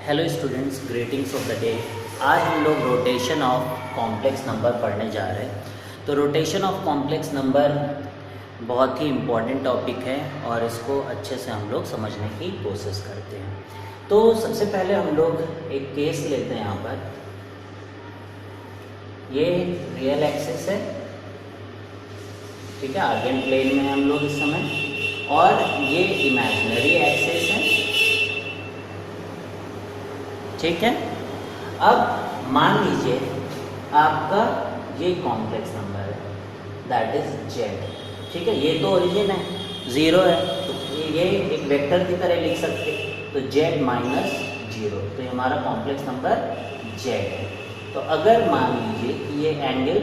Hello students, greetings of the day. आज हम लोग रोटेशन ऑफ कॉम्प्लेक्स नंबर पढ़ने जा रहे हैं। तो रोटेशन ऑफ कॉम्प्लेक्स नंबर बहुत ही इम्पॉर्टेंट टॉपिक है और इसको अच्छे से हम लोग समझने की कोशिश करते हैं। तो सबसे पहले हम लोग एक केस लेते हैं। यहाँ पर ये रियल एक्सिस है, ठीक है, आर्गन प्लेन में हम लोग इस समय, और ये इमेजिनरी एक्सिस है, ठीक है। अब मान लीजिए आपका ये कॉम्प्लेक्स नंबर है, दैट इज जेड, ठीक है। ये तो ओरिजिन है, ज़ीरो है, तो ये एक वेक्टर की तरह लिख सकते हैं, तो जेड माइनस जीरो, तो ये हमारा कॉम्प्लेक्स नंबर जेड है। तो अगर मान लीजिए कि ये एंगल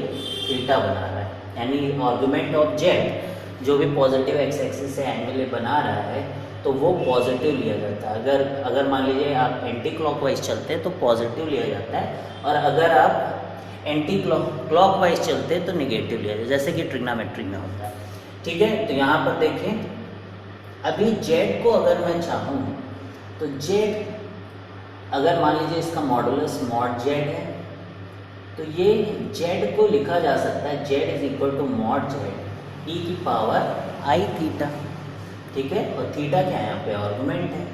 थीटा बना रहा है, यानी आर्गुमेंट ऑफ जेड जो भी पॉजिटिव एक्स एक्सिस से एंगल ये बना रहा है, तो वो पॉजिटिव लिया जाता है। अगर मान लीजिए आप एंटी क्लॉकवाइज चलते हैं तो पॉजिटिव लिया जाता है, और अगर आप एंटी क्लॉकवाइज चलते हैं तो निगेटिव लिया जाता है, जैसे कि ट्रिग्नोमेट्री में होता है, ठीक है। तो यहाँ पर देखें, अभी जेड को अगर मैं चाहूँ तो जेड, अगर मान लीजिए इसका मॉडुलस मॉड जेड है, तो ये जेड को लिखा जा सकता है, Z is equal to mod Z e की पावर आई थीटा, ठीक है। और थीटा क्या है, यहाँ पे आर्गुमेंट है।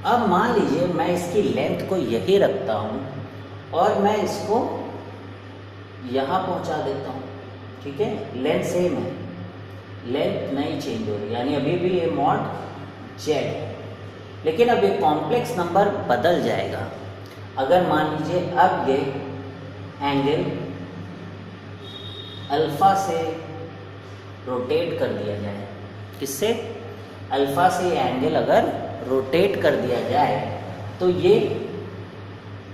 अब मान लीजिए मैं इसकी लेंथ को यही रखता हूँ और मैं इसको यहाँ पहुँचा देता हूँ, ठीक है। लेंथ सेम है, लेंथ नहीं चेंज हो रही, यानी अभी भी ये मॉड जेड है, लेकिन अब ये कॉम्प्लेक्स नंबर बदल जाएगा। अगर मान लीजिए अब ये एंगल अल्फा से रोटेट कर दिया जाए, किससे, अल्फा से ये एंगल अगर रोटेट कर दिया जाए, तो ये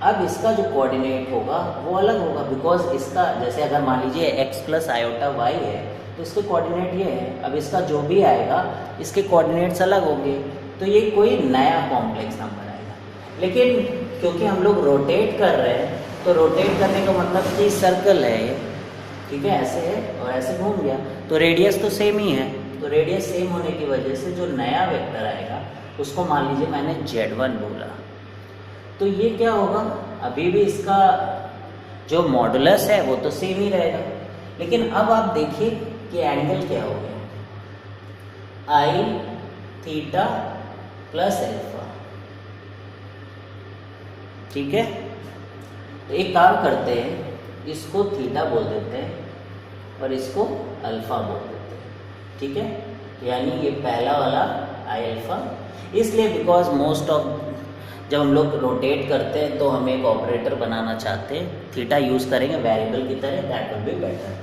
अब इसका जो कोऑर्डिनेट होगा वो अलग होगा, बिकॉज इसका, जैसे अगर मान लीजिए x प्लस आयोटा वाई है, तो इसके कोऑर्डिनेट ये है, अब इसका जो भी आएगा इसके कोऑर्डिनेट्स अलग होंगे, तो ये कोई नया कॉम्प्लेक्स नंबर आएगा। लेकिन क्योंकि हम लोग रोटेट कर रहे हैं, तो रोटेट करने का मतलब कि सर्कल है ये, ठीक है, ऐसे है और ऐसे घूम गया, तो रेडियस तो सेम ही है, तो रेडियस सेम होने की वजह से जो नया वेक्टर आएगा उसको मान लीजिए मैंने Z1 बोला, तो ये क्या होगा, अभी भी इसका जो मॉडुलस है वो तो सेम ही रहेगा, लेकिन अब आप देखिए कि एंगल क्या हो गया, आई थीटा प्लस एल्फा, ठीक है। तो एक काम करते हैं, इसको थीटा बोल देते हैं और इसको अल्फा बोल देते हैं, ठीक है। यानी ये पहला वाला आई अल्फा, इसलिए बिकॉज मोस्ट ऑफ जब हम लोग रोटेट करते हैं तो हम एक ऑपरेटर बनाना चाहते हैं, थीटा यूज़ करेंगे वेरिएबल की तरह, दैट विल बी बेटर,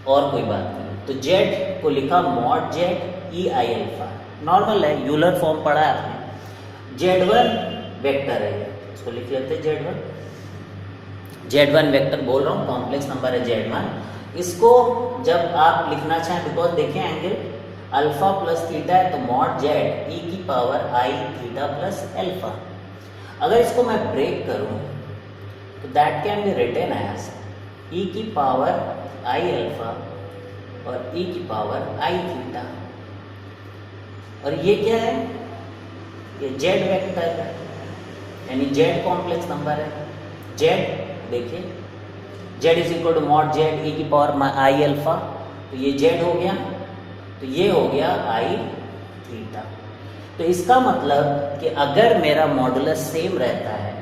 और कोई बात नहीं। तो जेड को लिखा mod Z E i alpha, normal है, यूलर फॉर्म पढ़ा है आपने। Z1 वेक्टर है, इसको लिख लेते हैं Z1 वेक्टर बोल रहा हूँ, कॉम्प्लेक्स नंबर है Z1। इसको जब आप लिखना चाहें, बिकॉज देखें एंगल अल्फा प्लस थीटा है, तो मॉड जेड ई की power i theta plus alpha. अगर इसको मैं ब्रेक करूं तो that can be written as e की पावर आई अल्फा और ई की पावर आई थीटा, और ये क्या है, ये जेड वेक्टर है, यानी जेड कॉम्प्लेक्स नंबर है। जेड देखिए, Z is equal to mod Z e की पावर आई अल्फा, तो ये जेड हो गया, तो ये हो गया आई थीटा। तो इसका मतलब कि अगर मेरा मॉडुलस सेम रहता है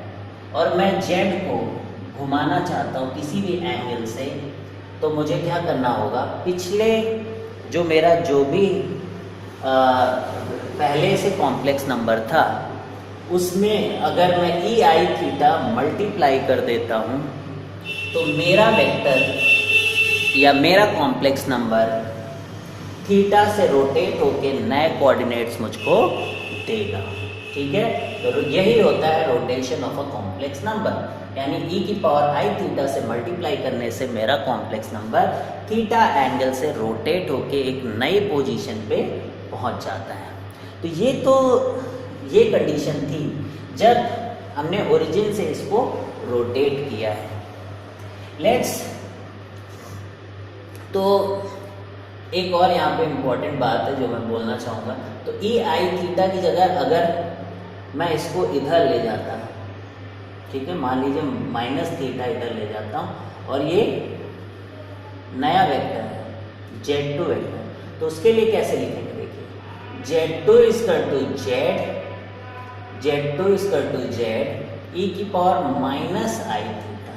और मैं जेड को घुमाना चाहता हूँ किसी भी एंगल से, तो मुझे क्या करना होगा, पिछले जो मेरा जो भी पहले से कॉम्प्लेक्स नंबर था उसमें अगर मैं ई आई थीटा मल्टीप्लाई कर देता हूँ, तो मेरा वेक्टर या मेरा कॉम्प्लेक्स नंबर थीटा से रोटेट होके नए कोऑर्डिनेट्स मुझको देगा, ठीक है। तो यही होता है rotation of a complex number, यानी ई की पावर आई थीटा से मल्टीप्लाई करने से मेरा कॉम्प्लेक्स नंबर थीटा एंगल से रोटेट होके एक नई पोजीशन पे पहुंच जाता है। तो ये कंडीशन थी जब हमने ओरिजिन से इसको रोटेट किया है। तो एक और यहाँ पे इम्पोर्टेंट बात है जो मैं बोलना चाहूँगा, तो ई आई थीटा की जगह अगर मैं इसको इधर ले जाता हूँ, ठीक है, मान लीजिए माइनस थीटा इधर ले जाता हूँ और ये नया वेक्टर है Z2 वेक्टर, तो उसके लिए कैसे लिखेंगे, देखिए Z2 equal to Z2 equal to Z e की पावर माइनस आई थीटा।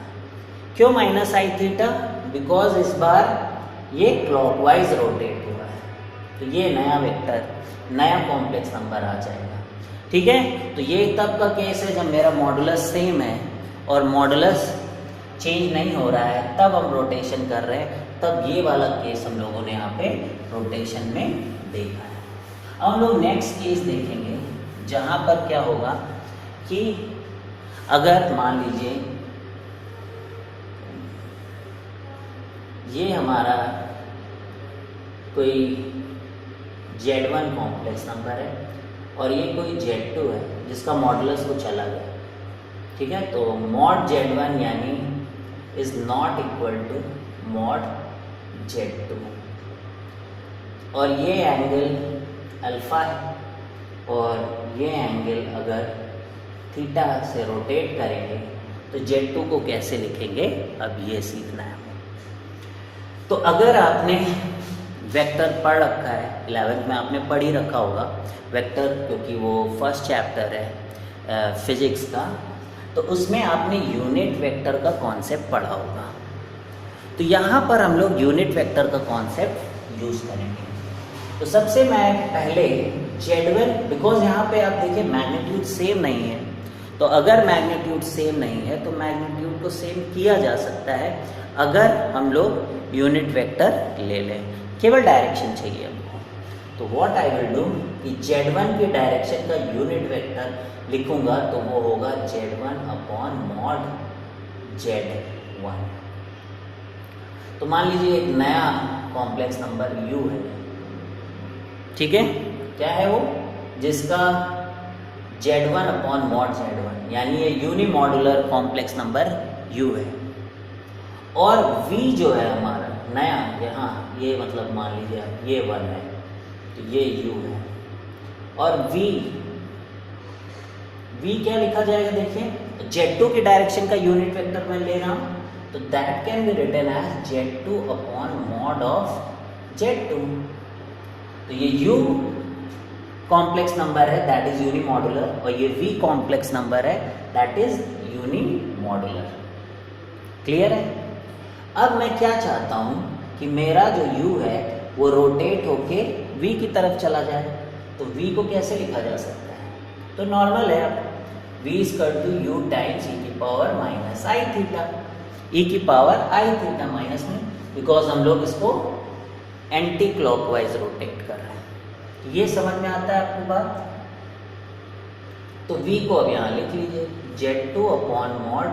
क्यों माइनस आई थीटा? बिकॉज इस बार ये क्लॉकवाइज रोटेट हुआ है, तो ये नया वेक्टर, नया कॉम्प्लेक्स नंबर आ जाएगा, ठीक है। तो ये तब का केस है जब मेरा मॉडुलस सेम है और मॉडुलस चेंज नहीं हो रहा है, तब हम रोटेशन कर रहे हैं, तब ये वाला केस हम लोगों ने यहाँ पे रोटेशन में देखा है। अब हम लोग नेक्स्ट केस देखेंगे जहाँ पर क्या होगा कि अगर मान लीजिए ये हमारा कोई Z1 कॉम्प्लेक्स नंबर है और ये कोई Z2 है जिसका मॉडुलस को चला गया, ठीक है। तो मॉड Z1 यानी is not equal to mod Z2, और ये एंगल अल्फा है और ये एंगल अगर थीटा से रोटेट करेंगे तो Z2 को कैसे लिखेंगे, अब ये सीखना है। तो अगर आपने वेक्टर पढ़ रखा है, 11th में आपने पढ़ ही रखा होगा वेक्टर, क्योंकि वो फर्स्ट चैप्टर है फिजिक्स का, तो उसमें आपने यूनिट वेक्टर का कॉन्सेप्ट पढ़ा होगा। तो यहाँ पर हम लोग यूनिट वेक्टर का कॉन्सेप्ट यूज़ करेंगे। तो सबसे मैं पहले Z1, बिकॉज यहाँ पे आप देखिए मैग्नीट्यूड सेम नहीं है, तो अगर मैग्नीट्यूड सेम नहीं है तो मैग्नीट्यूड को सेम किया जा सकता है अगर हम लोग यूनिट वेक्टर ले लें, केवल डायरेक्शन चाहिए हमको। तो व्हाट आई विल डू कि Z1 की डायरेक्शन का यूनिट वेक्टर लिखूंगा तो वो होगा Z1 अपॉन मॉड Z1। तो मान लीजिए एक नया कॉम्प्लेक्स नंबर U है, ठीक है, क्या है वो, जिसका Z1 अपॉन मॉड Z1 यानी ये यूनिमॉड्यूलर कॉम्प्लेक्स नंबर U है, और V जो है हमारा नया, यहाँ ये मतलब मान लीजिए ये 1 है तो ये U है, और V क्या लिखा जाएगा, देखिए Z2 की डायरेक्शन का यूनिट वेक्टर मैं ले रहा हूँ, तो that can be written as Z2 upon mod of Z2। तो ये U कॉम्प्लेक्स नंबर है दैट इज यूनिमॉड्यूलर, और ये V कॉम्प्लेक्स नंबर है दैट इज यूनिमॉड्यूलर। क्लियर है? अब मैं क्या चाहता हूँ कि मेरा जो U है वो रोटेट होके V की तरफ चला जाए, तो V को कैसे लिखा जा सकता है, तो नॉर्मल है, अब V equal to U times e की power minus i theta, e की पावर आई थीटा माइनस में, बिकॉज हम लोग इसको एंटी क्लॉकवाइज रोटेट कर रहे हैं। ये समझ में आता है आपको बात? तो V को अब यहाँ लिख लीजिए, Z2 upon mod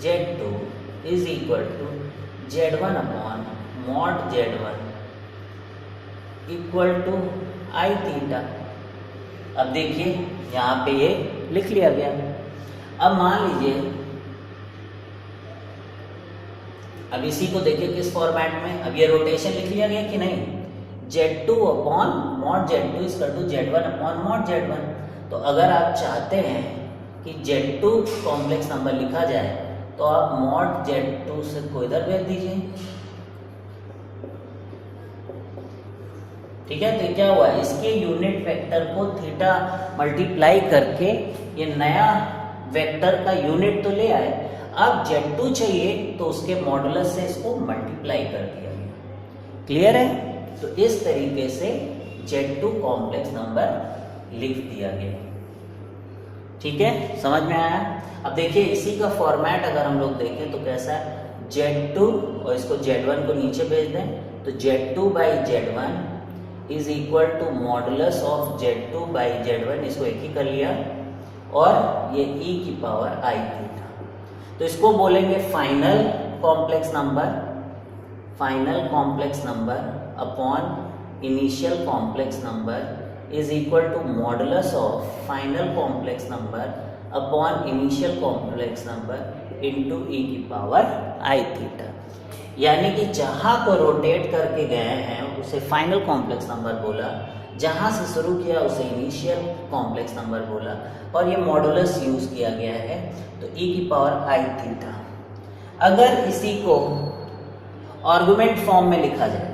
Z2 is equal to Z1 upon mod Z1 equal to i theta. अब देखिए यहाँ पे ये लिख लिया गया। अब मान लीजिए, अब इसी को देखिए किस फॉर्मेट में, अब ये रोटेशन लिख लिया गया कि नहीं, Z2 upon mod Z2 is equal to Z1 upon mod Z1। तो अगर आप चाहते हैं कि Z2 कॉम्प्लेक्स नंबर लिखा जाए तो आप मॉड Z2 से को इधर भेज दीजिए, ठीक है। तो क्या हुआ, इसके यूनिट वेक्टर को थीटा मल्टीप्लाई करके ये नया वेक्टर का यूनिट तो ले आए, अब Z2 चाहिए तो उसके मॉडुलस से इसको मल्टीप्लाई कर दिया गया। क्लियर है? तो इस तरीके से Z2 कॉम्प्लेक्स नंबर लिख दिया गया, ठीक है, समझ में आया? अब देखिए इसी का फॉर्मेट अगर हम लोग देखें तो कैसा है, Z2 और इसको Z1 को नीचे भेज दें तो Z2 by Z1 is equal to modulus of Z2 by Z1, इसको एक ही कर लिया, और ये e की पावर आई थीटा। तो इसको बोलेंगे final complex number upon initial complex number is equal to modulus of final complex number upon initial complex number into e की पावर आई थीटा। यानी कि जहाँ को रोटेट करके गए हैं उसे फाइनल कॉम्प्लेक्स नंबर बोला, जहाँ से शुरू किया उसे इनिशियल कॉम्प्लेक्स नंबर बोला, और ये मॉडुलस यूज़ किया गया है, तो e की पावर i थीटा। अगर इसी को आर्गुमेंट फॉर्म में लिखा जाए,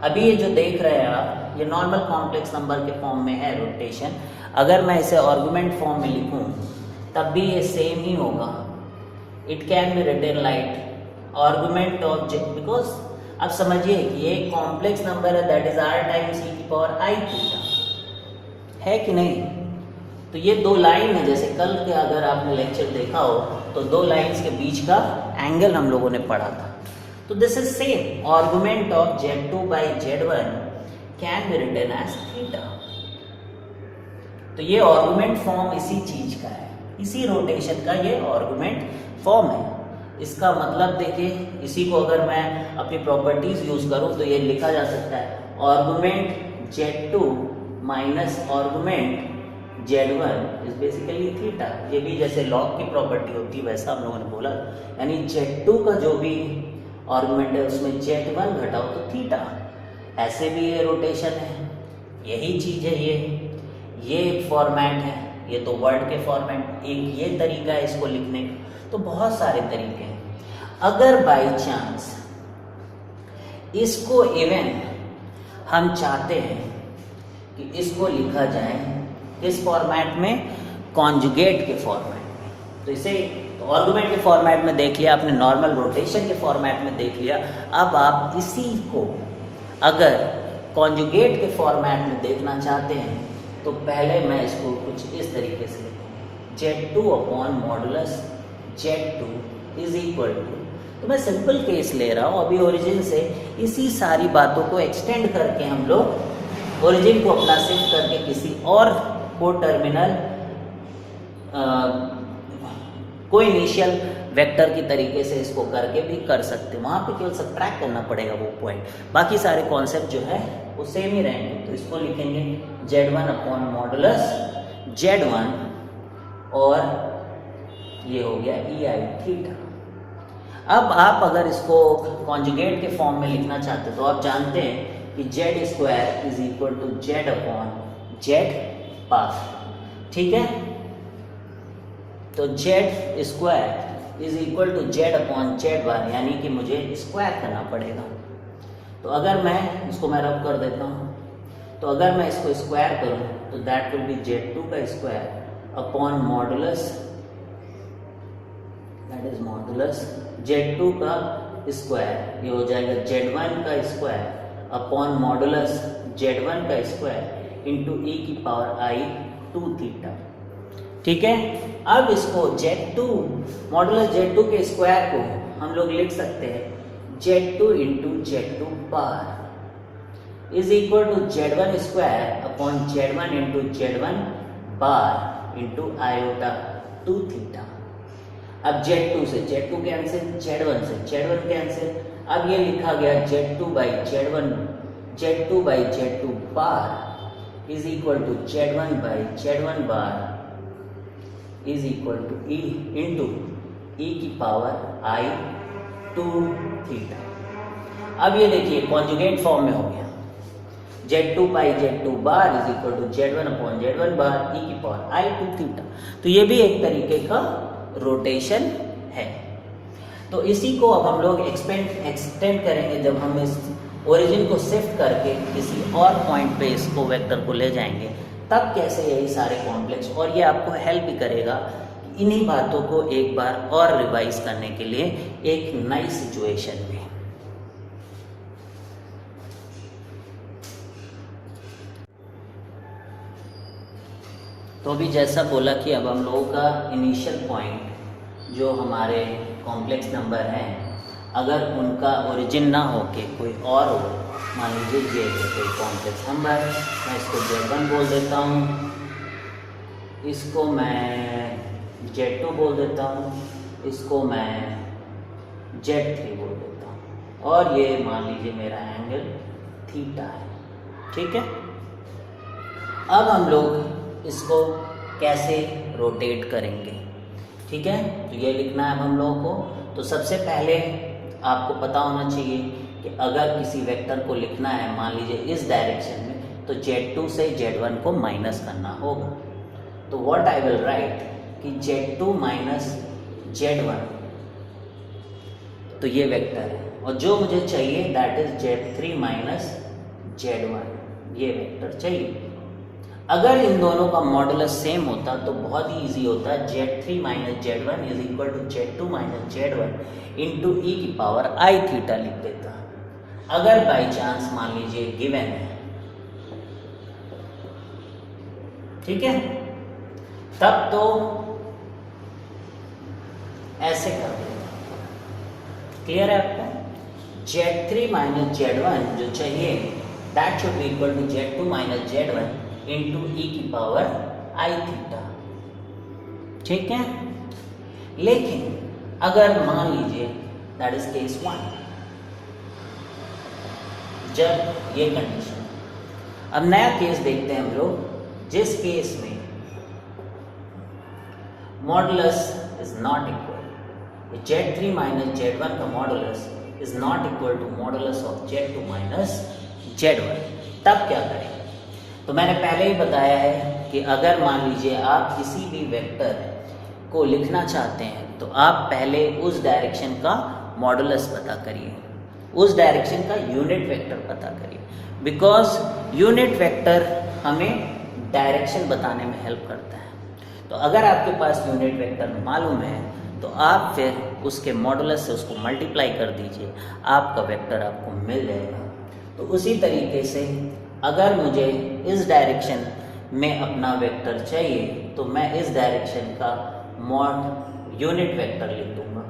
अभी ये जो देख रहे हैं आप, ये नॉर्मल कॉम्प्लेक्स नंबर के फॉर्म में है रोटेशन, अगर मैं इसे आर्गुमेंट फॉर्म में लिखूं तब भी ये सेम ही होगा। It can be written like argument of Z, because अब समझिए कि ये कॉम्प्लेक्स नंबर है, that is r times e की पावर i थीटा, है कि नहीं। तो ये दो लाइन है, जैसे कल के अगर आपने लेक्चर देखा हो तो दो लाइंस के बीच का एंगल हम लोगों ने पढ़ा था। तो this is same, argument of z2 by z1 can be written as theta. तो ये आर्गुमेंट फॉर्म इसी चीज का है, इसी रोटेशन का ये आर्गुमेंट फॉर्म है। इसका मतलब देखिए, इसी को अगर मैं अपनी प्रॉपर्टीज यूज करूं तो ये लिखा जा सकता है argument z2 minus argument z1 is basically theta. ये भी जैसे लॉग की प्रॉपर्टी होती है वैसा हम लोगों ने बोला, यानी z2 का जो भी आर्गुमेंट है उसमें z1 घटाओ तो थीटा। ऐसे भी ये रोटेशन है, यही चीज है, ये फॉर्मेट है, ये तो वर्ड के फॉर्मेट, एक ये तरीका है इसको लिखने का। तो बहुत सारे तरीके हैं। अगर बाई चांस इसको इवन हम चाहते हैं कि इसको लिखा जाए किस फॉर्मेट में, कॉन्जुगेट के फॉर्मेट में, तो इसे तो आर्गुमेंट के फॉर्मेट में देख लिया आपने, नॉर्मल रोटेशन के फॉर्मेट में देख लिया। अब आप इसी को अगर कॉन्जुगेट के फॉर्मेट में देखना चाहते हैं तो पहले मैं इसको कुछ इस तरीके से लिखूँ, z2 upon modulus z2 is equal to, तो मैं सिंपल केस ले रहा हूँ अभी ओरिजिन से, इसी सारी बातों को एक्सटेंड करके हम लोग ओरिजिन को अपना शिफ्ट करके किसी और को टर्मिनल को इनिशियल वेक्टर की तरीके से इसको करके भी कर सकते हैं। वहाँ पे केवल सब्ट्रैक्ट करना पड़ेगा वो पॉइंट, बाकी सारे कॉन्सेप्ट जो है वो सेम ही रहेंगे। तो इसको लिखेंगे z1 अपॉन मॉडुलस z1 और ये हो गया ei थीटा। अब आप अगर इसको कॉन्जुगेट के फॉर्म में लिखना चाहते तो आप जानते हैं कि z square is equal to z upon z bar, ठीक है। तो z square is equal to z upon z bar, यानी कि मुझे स्क्वायर करना पड़ेगा। तो अगर मैं इसको मैं रब कर देता हूँ, तो अगर मैं इसको स्क्वायर करूँ तो दैट विल बी z2 का square upon modulus, that is modulus z2 का स्क्वायर, ये हो जाएगा z1 का स्क्वायर अपॉन मॉडुलस z1 का स्क्वायर इंटू e की पावर i 2 थीटा, ठीक है। अब इसको z2 मॉडुलस z2 के स्क्वायर को हम लोग लिख सकते हैं z2 into z2 bar is equal to z1 square upon z1 into z1 bar into iota 2 theta. अब z2 से z2 कैंसिल, z1 से z1 कैंसिल, अब ये लिखा गया z2 by z2 bar is equal to z1 by z1 bar is equal to e into e की power i 2 theta. अब ये देखिए कॉन्जुगेट फॉर्म में हो गया, z2 by z2 bar is equal to z1 upon z1 bar e की power i 2 theta. तो ये भी एक तरीके का रोटेशन है। तो इसी को अब हम लोग एक्सटेंड करेंगे जब हम इस ओरिजिन को शिफ्ट करके किसी और पॉइंट पे इसको वेक्टर को ले जाएंगे, तब कैसे यही सारे कॉम्प्लेक्स, और ये आपको हेल्प भी करेगा इन्हीं बातों को एक बार और रिवाइज करने के लिए एक नई सिचुएशन में। तो अभी जैसा बोला कि अब हम लोगों का इनिशियल पॉइंट जो हमारे कॉम्प्लेक्स नंबर हैं, अगर उनका ओरिजिन ना हो के कोई और हो, मान लीजिए ये कोई कॉम्प्लेक्स नंबर, मैं इसको z1 बोल देता हूँ, इसको मैं z2 बोल देता हूँ, इसको मैं z3 बोल देता हूँ, और ये मान लीजिए मेरा एंगल थीटा है, ठीक है। अब हम लोग इसको कैसे रोटेट करेंगे, ठीक है। तो ये लिखना है हम लोगों को। तो सबसे पहले आपको पता होना चाहिए कि अगर किसी वेक्टर को लिखना है मान लीजिए इस डायरेक्शन में, तो Z2 से Z1 को माइनस करना होगा। तो व्हाट आई विल राइट कि Z2 माइनस Z1, तो ये वेक्टर है, और जो मुझे चाहिए that is Z3 minus Z1, ये वेक्टर चाहिए। अगर इन दोनों का मॉडुलस सेम होता तो बहुत ही ईजी होता, Z3 minus Z1 is equal to Z2 minus Z1 into e की पावर आई थीटा लिख देता। अगर बाई चांस मान लीजिए गिवन है, ठीक है, तब तो ऐसे कर देगा। क्लियर है आपको? Z3 माइनस Z1 जो चाहिए that should be equal to Z2 minus Z1 into e की पावर आई थीटा, ठीक है। लेकिन अगर मान लीजिए दैट इज केस 1, जब ये कंडीशन, अब नया केस देखते हैं हम लोग, जिस केस में modulus is not equal, Z3 minus Z1 का modulus is not equal to modulus of Z2 minus Z1, तब क्या करें? तो मैंने पहले ही बताया है कि अगर मान लीजिए आप किसी भी वेक्टर को लिखना चाहते हैं तो आप पहले उस डायरेक्शन का मॉडुलस पता करिए, उस डायरेक्शन का यूनिट वेक्टर पता करिए, बिकॉज यूनिट वेक्टर हमें डायरेक्शन बताने में हेल्प करता है। तो अगर आपके पास यूनिट वेक्टर मालूम है तो आप फिर उसके मॉडुलस से उसको मल्टीप्लाई कर दीजिए, आपका वेक्टर आपको मिल जाएगा। तो उसी तरीके से अगर मुझे इस डायरेक्शन में अपना वेक्टर चाहिए तो मैं इस डायरेक्शन का मॉड यूनिट वेक्टर लिख दूंगा।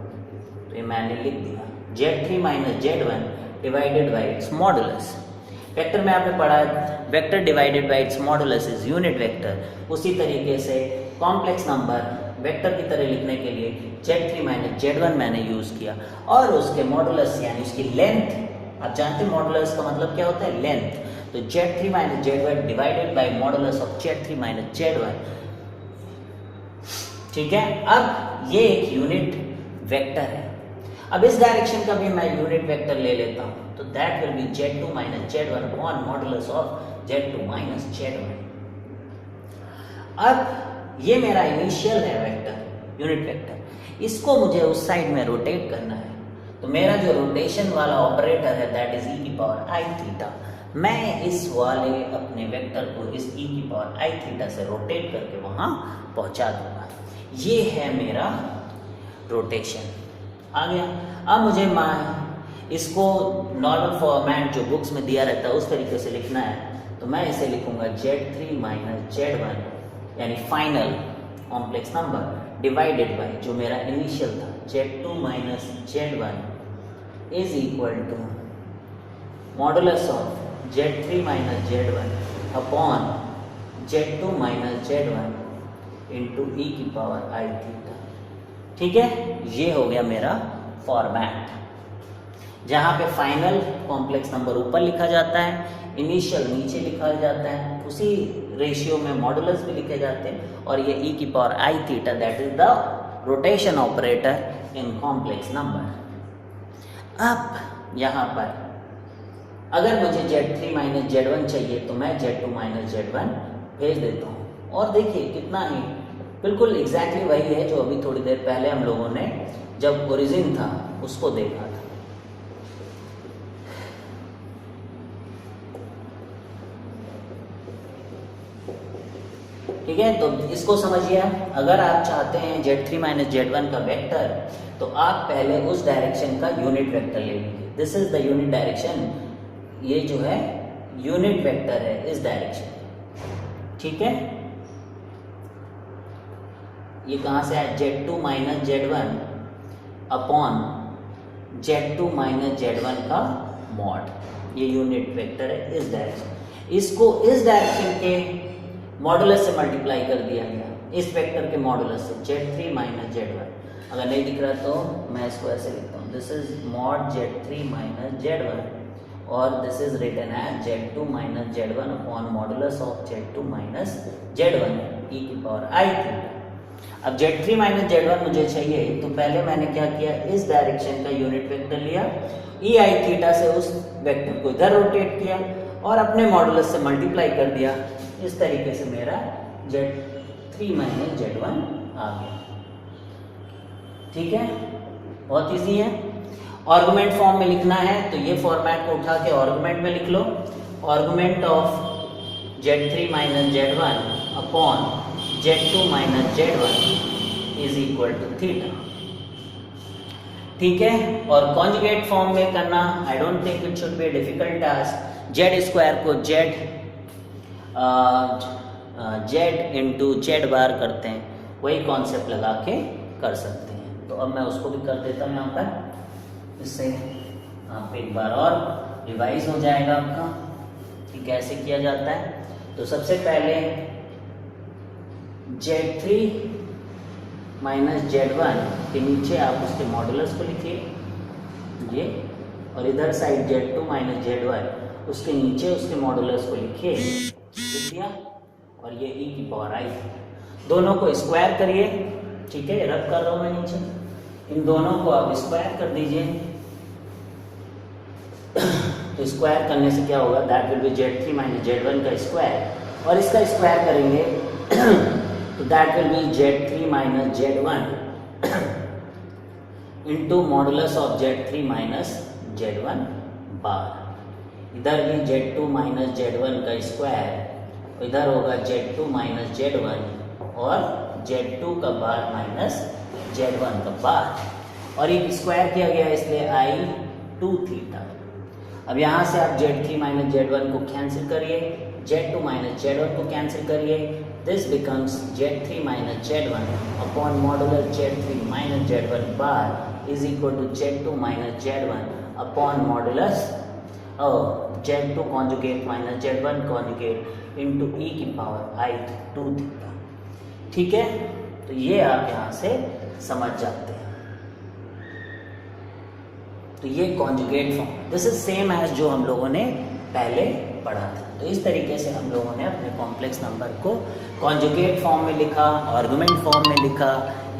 तो ये मैंने लिख दिया Z3 minus Z1 divided by its modulus. Vector में आपने पढ़ा vector divided by its modulus is unit vector. उसी तरीके से कॉम्प्लेक्स नंबर वेक्टर की तरह लिखने के लिए Z3 माइनस Z1 मैंने यूज़ किया, और उसके मॉडुलस यानी उसकी लेंथ, आप जानते हैं मॉडुलस का मतलब क्या होता है, लेंथ। तो Z3 minus Z1 divided by modulus of Z3 minus Z1, ठीक है। अब ये एक यूनिट वेक्टर है। अब इस डायरेक्शन का भी मैं यूनिट वेक्टर ले लेता हूं, तो that will B Z2 minus Z1 upon modulus of Z2 minus Z1। अब ये मेरा इनिशियल है वेक्टर, यूनिट वेक्टर, इसको मुझे उस साइड में रोटेट करना है। तो मेरा जो रोटेशन वाला ऑपरेटर है दैट इज ई की पावर आई थीटा। मैं इस वाले अपने वेक्टर को इस ई की पावर आई थीटा से रोटेट करके वहां पहुंचा दूंगा। ये है मेरा रोटेशन आ गया। अब मुझे इसको नॉर्मल फॉर्मेट जो बुक्स में दिया रहता है उस तरीके से लिखना है, तो मैं इसे लिखूंगा Z3 माइनस Z1 यानी final complex number divided by जो मेरा इनिशियल था Z2 minus Z1 is equal to modulus of Z3 minus Z1 upon Z2 minus Z1 into e की पावर आई थीटा। ठीक है, ये हो गया मेरा फॉर्मेट, जहाँ पे फाइनल कॉम्प्लेक्स नंबर ऊपर लिखा जाता है, इनिशियल नीचे लिखा जाता है, उसी रेशियो में मॉडुलस भी लिखे जाते हैं, और ये ई की power i theta that is the rotation operator in complex number. अब यहाँ पर अगर मुझे Z3 माइनस Z1 चाहिए तो मैं Z2 माइनस Z1 भेज देता हूँ, और देखिए कितना ही बिल्कुल एग्जैक्टली वही है जो अभी थोड़ी देर पहले हम लोगों ने जब ओरिजिन था उसको देखा था। ठीक है, तो इसको समझिए। अगर आप चाहते हैं Z3 माइनस Z1 का वेक्टर, तो आप पहले उस डायरेक्शन का यूनिट वेक्टर ले लीजिए। This is the unit direction, ये जो है यूनिट वेक्टर है इस डायरेक्शन। ठीक है, ये कहाँ से आया, Z2 minus Z1 upon Z2 minus Z1 का मॉड, ये यूनिट वेक्टर है इस डायरेक्शन। इसको इस डायरेक्शन के मॉडुलस से मल्टीप्लाई कर दिया गया, इस वेक्टर के मॉडुलस से Z3 माइनस Z1। अगर नहीं दिख रहा तो मैं इसको ऐसे लिखता हूँ, this is mod Z3 minus Z1 और this is written as Z2 minus Z1 upon modulus of Z2 minus Z1 e की पावर आई थीटा। अब Z3 माइनस Z1 मुझे चाहिए, तो पहले मैंने क्या किया, इस डायरेक्शन का यूनिट वेक्टर लिया, EI थीटा से उस वेक्टर को इधर रोटेट किया और अपने मॉडुलस से मल्टीप्लाई कर दिया। इस तरीके से मेरा Z3 माइनस Z1 आ गया। ठीक है, बहुत इजी है। आर्गुमेंट फॉर्म में लिखना है तो ये फॉर्मेट को उठा के आर्गुमेंट में लिख लो। Argument of Z3 minus Z1 upon Z2 minus Z1 is equal to theta. ठीक है, और कॉन्जुगेट फॉर्म में करना, I don't think it should be difficult task. Z square को जेड इंटू जेड बार करते हैं, वही कॉन्सेप्ट लगा के कर सकते हैं। तो अब मैं उसको भी कर देता हूँ यहाँ पर, इससे आप एक बार और रिवाइज हो जाएगा आपका कि कैसे किया जाता है। तो सबसे पहले Z3 माइनस Z1 के नीचे आप उसके मॉडुलस को लिखिए ये, और इधर साइड Z2 माइनस Z1 उसके नीचे उसके मॉडुलस को लिखिए, लिख दिया, और ये e की पावर आई। दोनों को स्क्वायर करिए। ठीक है, रब कर रहा हूँ मैं नीचे, इन दोनों को आप स्क्वायर कर दीजिए। तो स्क्वायर करने से क्या होगा, that will B Z3 minus Z1 का स्क्वायर, और इसका स्क्वायर करेंगे तो that will B Z3 minus Z1 into modulus of Z3 minus Z1 बार। इधर भी Z2 माइनस Z1 का स्क्वायर, इधर होगा Z2 माइनस Z1 और Z2 का बार माइनस Z1 का बार, और एक स्क्वायर किया गया इसलिए I2 थीटा। अब यहाँ से आप Z3 माइनस Z1 को कैंसिल करिए, Z2 माइनस Z1 को कैंसिल करिए, this becomes Z3 minus Z1 upon modulus Z3 minus Z1 bar is equal to Z2 minus Z1 upon modulus Z2 conjugate minus Z1 conjugate into e की power I2 theta. ठीक है, तो ये आप यहाँ से समझ जाते हैं। तो ये conjugate form, this is same as जो हम लोगों ने पहले पढ़ा था। तो इस तरीके से हम लोगों ने अपने कॉम्प्लेक्स नंबर को कॉन्जुगेट फॉर्म में लिखा, आर्गुमेंट फॉर्म में लिखा,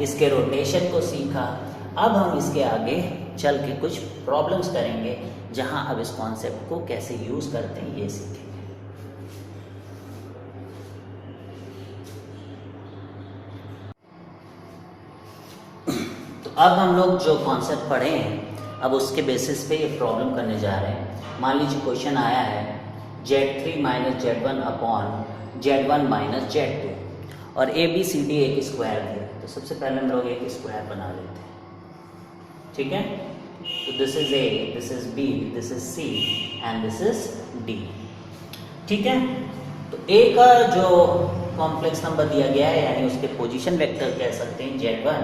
इसके रोटेशन को सीखा। अब हम इसके आगे चल के कुछ प्रॉब्लम्स करेंगे जहां अब इस कॉन्सेप्ट को कैसे यूज करते हैं ये सीखेंगे। तो अब हम लोग जो कॉन्सेप्ट पढ़े हैं, अब उसके बेसिस पे ये प्रॉब्लम करने जा रहे हैं। मान लीजिए क्वेश्चन आया है Z3 minus Z1 upon Z1 minus Z2, और ABCD एक स्क्वायर दिया। तो सबसे पहले हम लोग एक स्क्वायर बना लेते हैं। ठीक है, तो this is A, this is B, this is C and this is D। ठीक है, तो A का जो कॉम्प्लेक्स नंबर दिया गया है, यानी उसके पोजीशन वेक्टर कह सकते हैं Z1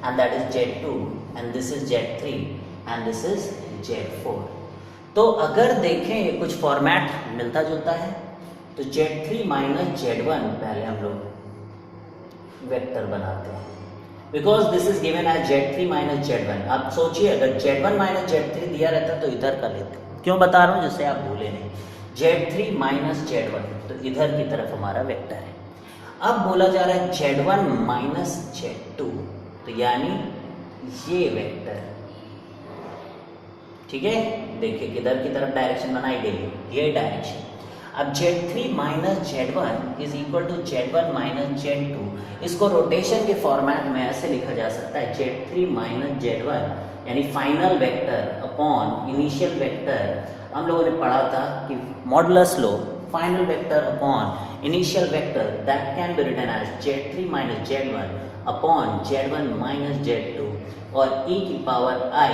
and that is Z2 and this is Z3 and this is Z4। तो अगर देखें ये कुछ फॉर्मेट मिलता जुलता है, तो Z3 माइनस Z1 पहले हम लोग वेक्टर बनाते हैं, because this is given as Z3 minus Z1। आप सोचिए अगर Z1 माइनस Z3 दिया रहता तो इधर का लेते। क्यों बता रहा हूँ, जैसे आप भूले नहीं, Z3 माइनस Z1 तो इधर की तरफ हमारा वेक्टर है। अब बोला जा रहा है Z1 माइनस Z2, तो यानी ये वेक्टर। ठीक है, देखिए किधर की तरफ डायरेक्शन बनाई गई है, ये डायरेक्शन। अब Z3 minus Z1 is equal to Z1 minus Z2, इसको रोटेशन के फॉर्मेट में ऐसे लिखा जा सकता है Z3 माइनस Z1 यानी final vector upon initial vector. हम लोगों ने पढ़ा था कि मॉडुलस लो, final vector upon initial vector, that can be written as Z3 minus Z1 upon Z1 minus Z2 और e की पावर I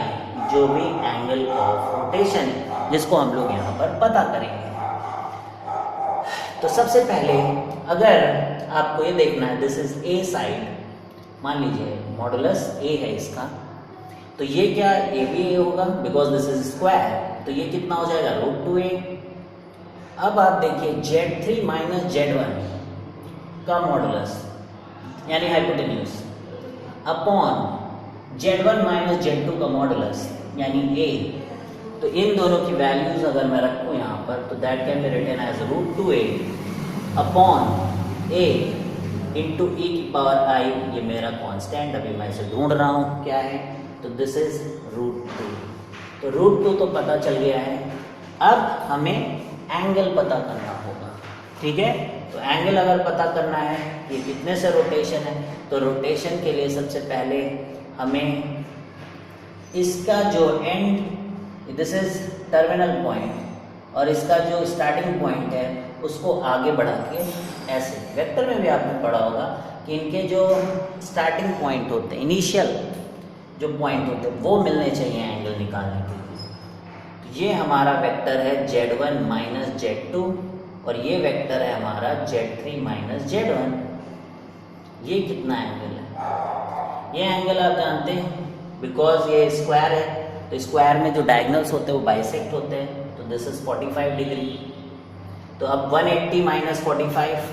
जो भी एंगल ऑफ रोटेशन जिसको हम लोग यहाँ पर पता करेंगे। तो सबसे पहले अगर आपको ये देखना है, दिस इज ए साइड, मान लीजिए मॉडुलस ए है इसका, तो ये क्या ए भी ए होगा बिकॉज दिस इज स्क्वायर, तो ये कितना हो जाएगा √2a। अब आप देखिए Z3 माइनस Z1 का मॉडुलस यानी hypotenuse upon Z1 minus Z2 का मॉडुलस यानी a, तो इन दोनों की वैल्यूज अगर मैं रखूं यहाँ पर, तो that can be written as √2a upon a into e की पावर आई, ये मेरा कांस्टेंट, अभी मैं इसे ढूंढ रहा हूँ क्या है, तो दिस इज √2। तो √2 तो पता चल गया है। अब हमें एंगल पता करना होगा, ठीक है। तो एंगल अगर पता करना है कि कितने से रोटेशन है, तो रोटेशन के लिए सबसे पहले हमें इसका जो and, this is terminal point, और इसका जो स्टार्टिंग पॉइंट है उसको आगे बढ़ा के ऐसे, वेक्टर में भी आपने पढ़ा होगा कि इनके जो स्टार्टिंग पॉइंट होते हैं, इनिशियल जो पॉइंट होते हैं, वो मिलने चाहिए एंगल निकालने के लिए। तो ये हमारा वेक्टर है Z1 माइनस Z2, और ये वेक्टर है हमारा Z3 माइनस Z1। ये कितना एंगल है? ये एंगल आप जानते हैं बिकॉज ये स्क्वायर है, तो स्क्वायर में जो डायगोनल्स होते हैं वो बाइसेक्ट होते हैं, तो दिस इज 45 डिग्री। तो अब 180 माइनस 45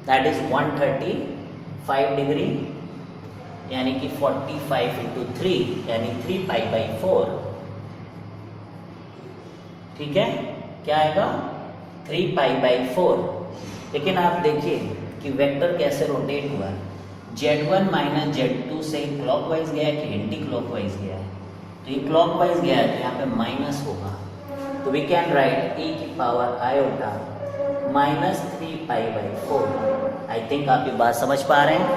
दैट इज 135 डिग्री, यानी कि 45 इंटू 3 यानी 3 पाई बाई 4, ठीक है। क्या आएगा? 3 पाई बाई 4। लेकिन आप देखिए कि वेक्टर कैसे रोटेट हुआ है, Z1 माइनस Z2 से क्लॉकवाइज गया है कि एंटी क्लॉकवाइज गया है? तो ये क्लॉकवाइज गया है, तो यहाँ पे माइनस होगा। तो वी कैन राइट ई की power iota minus 3 pi by 4। I think आप ये बात समझ पा रहे हैं।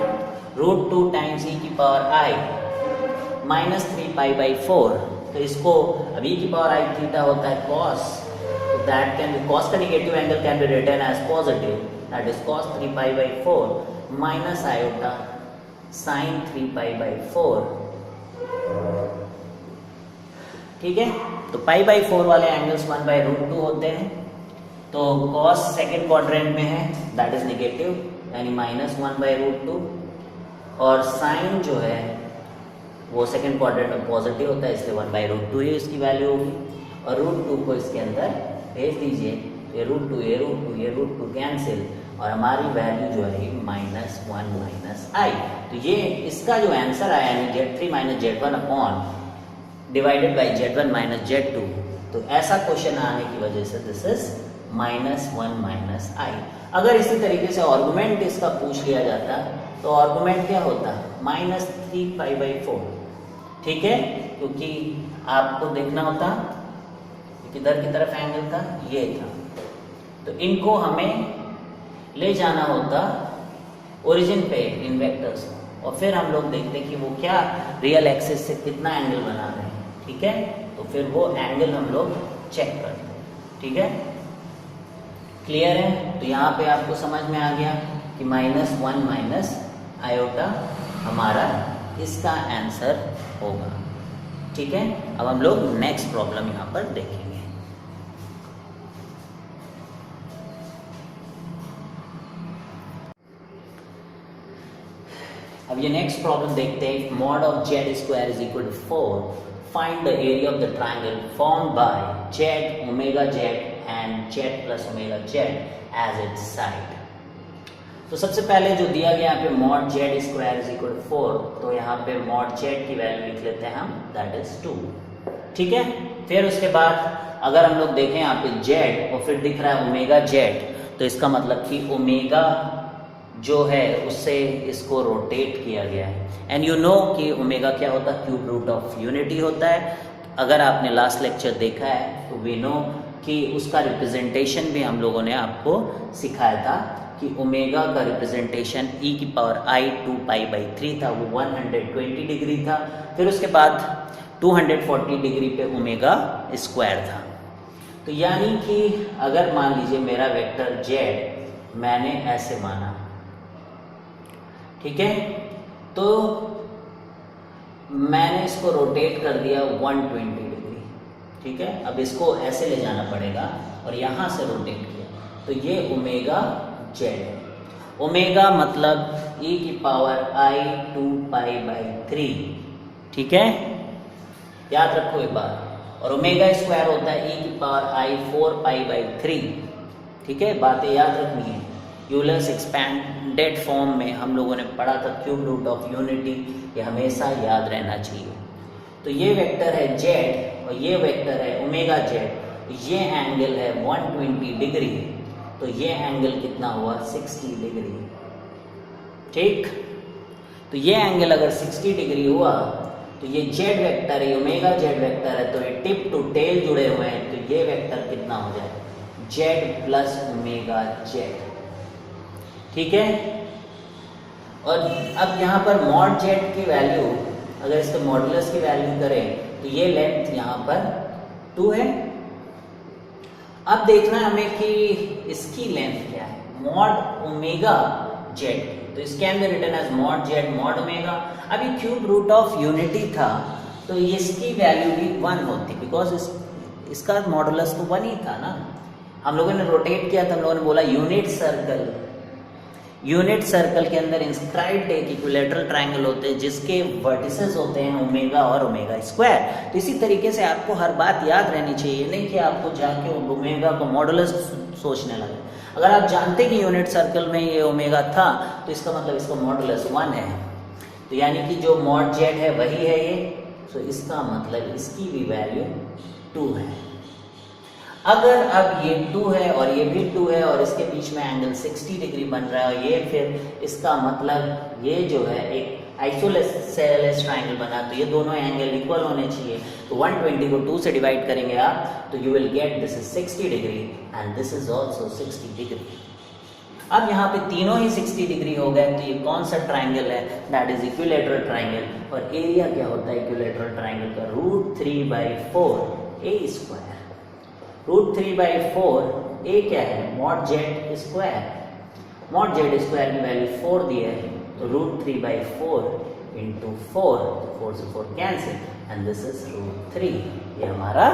√2 टाइम्स ई की power I minus 3 pi by 4। तो इसको अब ई की पावर आई थीटा होता है कॉस, तो दैट कैन बी, कॉस का negative angle can be written as positive, that is cos 3 pi by 4 minus iota sine 3 pi by 4, ठीक है। तो पाई बाई 4 वाले एंगल्स 1 बाई √2 होते हैं। तो कॉस सेकेंड क्वाड्रेंट में है, दैट इज निगेटिव, यानी माइनस 1 बाई √2, और साइन जो है वो सेकेंड क्वाड्रेंट में पॉजिटिव होता है, इसलिए 1 बाई √2 ही इसकी वैल्यू होगी। और √2 को इसके अंदर भेज दीजिए, ये √2 ये √2 ये √2 कैंसिल, और हमारी वैल्यू जो है -1 माइनस आई। तो ये इसका जो आंसर आया यानी Z3 minus Z1 upon divided by Z1 minus Z2। तो ऐसा क्वेश्चन आने की वजह से दिस इज -1 माइनस आई। अगर इसी तरीके से आर्गुमेंट इसका पूछ लिया जाता तो आर्गुमेंट क्या होता? -3 पाई बाई 4, ठीक है, क्योंकि आपको देखना होता किधर की तरफ एंगल था, ये था। तो इनको हमें ले जाना होता ओरिजिन पे इन वेक्टर्स, और फिर हम लोग देखते कि वो क्या रियल एक्सिस से कितना एंगल बना रहे हैं, ठीक है। तो फिर वो एंगल हम लोग चेक करते हैं, ठीक है। क्लियर है? तो यहाँ पे आपको समझ में आ गया कि -1 माइनस आयोटा हमारा इसका आंसर होगा, ठीक है। अब हम लोग नेक्स्ट प्रॉब्लम यहाँ पर देखेंगे। अब ये नेक्स्ट प्रॉब्लम देखते हैं। Mod of Z square is equal to 4, find the area of the triangle form by Z omega Z and Z plus omega Z as its side. तो सबसे पहले जो दिया गया यहाँ पे mod Z square is equal to 4, तो यहाँ पे मॉड Z की वैल्यू लिख लेते हैं हम, दैट इज 2, ठीक है। फिर उसके बाद अगर हम लोग देखें यहाँ पे Z और फिर दिख रहा है ओमेगा Z, तो इसका मतलब कि ओमेगा जो है उससे इसको रोटेट किया गया है। एंड यू नो कि ओमेगा क्या होता है? क्यूब रूट ऑफ यूनिटी होता है। अगर आपने लास्ट लेक्चर देखा है तो वी नो कि उसका रिप्रेजेंटेशन भी हम लोगों ने आपको सिखाया था कि ओमेगा का रिप्रेजेंटेशन e की पावर i 2 पाई बाई 3 था, वो 120 डिग्री था। फिर उसके बाद 240 डिग्री पे ओमेगा स्क्वायर था। तो यानी कि अगर मान लीजिए मेरा वेक्टर Z मैंने ऐसे माना, ठीक है, तो मैंने इसको रोटेट कर दिया 120 डिग्री, ठीक है। अब इसको ऐसे ले जाना पड़ेगा और यहाँ से रोटेट किया, तो ये ओमेगा Z है। ओमेगा मतलब e की पावर i 2 पाई बाई 3, ठीक है, याद रखो एक बार। और ओमेगा स्क्वायर होता है e की पावर i 4 पाई बाई 3, ठीक है। बातें याद रखनी है। यूलर्स एक्सपेंडेड फॉर्म में हम लोगों ने पढ़ा था क्यूब रूट ऑफ यूनिटी, ये हमेशा याद रहना चाहिए। तो ये वेक्टर है Z और ये वेक्टर है ओमेगा Z, ये एंगल है 120 डिग्री, तो ये एंगल कितना हुआ? 60 डिग्री, ठीक। तो ये एंगल अगर 60 डिग्री हुआ तो ये जेड वेक्टर है, ओमेगा जेड वेक्टर है, तो ये टिप टू टेल जुड़े हुए हैं, तो ये वेक्टर कितना हो जाए, जेड प्लस ओमेगा जेड। ठीक है। और अब यहाँ पर मॉड जेड की वैल्यू, अगर इसके मॉडुलस की वैल्यू करें तो ये लेंथ यहाँ पर 2 है। अब देखना है हमें कि इसकी लेंथ क्या है, मॉड ओमेगा जेड, तो इस can be written as mod Z mod omega. अब ये क्यूब रूट ऑफ यूनिटी था तो इसकी वैल्यू भी 1 होती, बिकॉज इसका मॉडुलस तो 1 ही था ना। हम लोगों ने रोटेट किया था, हम लोगों ने बोला यूनिट सर्कल के अंदर इंस्क्राइब्ड एक इक्विलेटरल ट्रायंगल होते हैं जिसके वर्टिसेस होते हैं ओमेगा और ओमेगा स्क्वायर। तो इसी तरीके से आपको हर बात याद रहनी चाहिए, नहीं कि आपको जाके ओमेगा को मॉडुलस सोचने लगे। अगर आप जानते कि यूनिट सर्कल में ये ओमेगा था तो इसका मतलब इसका मॉडुलस 1 है, तो यानी कि जो मॉड जेड है वही है ये, तो इसका मतलब इसकी भी वैल्यू 2 है। अगर अब ये 2 है और ये भी 2 है और इसके बीच में एंगल 60 डिग्री बन रहा है, ये फिर इसका मतलब ये जो है एक आइसोसेलेस ट्रायंगल बना, तो ये दोनों एंगल इक्वल होने चाहिए। तो 120 को 2 से डिवाइड करेंगे आप तो you will get this is 60 degree and this is also 60 degree. अब यहाँ पे तीनों ही 60 डिग्री हो गए, तो ये कौन सा ट्राइंगल है, दैट इज इक्विलेटरल ट्राइंगल। और एरिया क्या होता है इक्विलेटरल ट्राइंगल का, √3/4 ए स्क्वायर। √3/4 ए क्या है, mod Z square. Mod Z square की वैल्यू 4 दी है, तो √3/4 इंटू 4, 4 से 4 कैंसिल एंड दिस इज √3। ये हमारा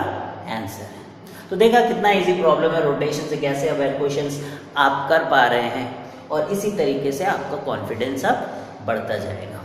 आंसर है। तो देखा कितना इजी प्रॉब्लम है, रोटेशन से कैसे अवेयर क्वेश्चंस आप कर पा रहे हैं, और इसी तरीके से आपका कॉन्फिडेंस अब बढ़ता जाएगा।